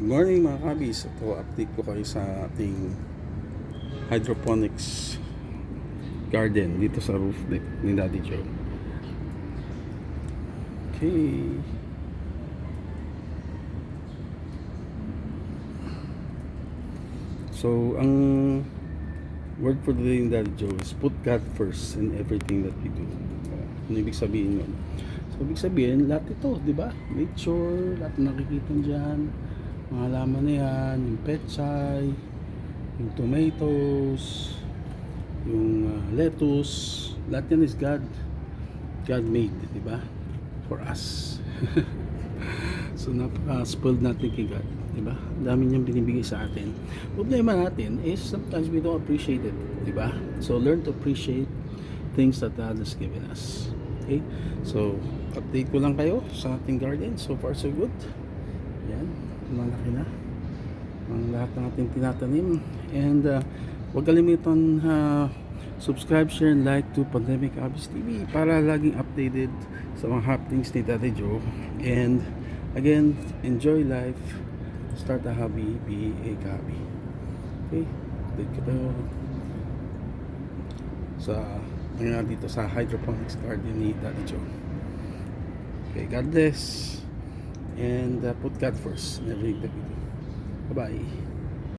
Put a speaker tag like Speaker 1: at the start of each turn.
Speaker 1: Good morning mga kabis. Ito, update ko kayo sa ating hydroponics garden dito sa roof deck ni Daddy Joe. Okay. So, ang word for today ni Daddy Joe is put God first in everything that we do. Ano ibig sabihin yun? So, ibig sabihin, lahat ito, di ba? Nature, lahat na nakikita dyan, mga halaman na yan, yung pechay, yung tomatoes, yung lettuce, lahat yan is God made, di ba? For us. So napaka-spoiled natin kay God, di ba? Dami niyang binibigay sa atin. Problema natin is sometimes we don't appreciate it, di ba? So learn to appreciate things that God has given us. Okay? So update ko lang kayo sa ating garden. So far so good. Yan, malaki na ang lahat ng ating tinatanim. And huwag kalimutan subscribe, share, and like to Pandemic Abis TV para laging updated sa mga happenings ni Daddy Joe. And again, enjoy life, start a hobby, be a hobby. Okay, update ko tayo sa dito sa hydroponics garden ni Daddy Joe. Okay, God bless, and put God first in everything that we do. Bye bye.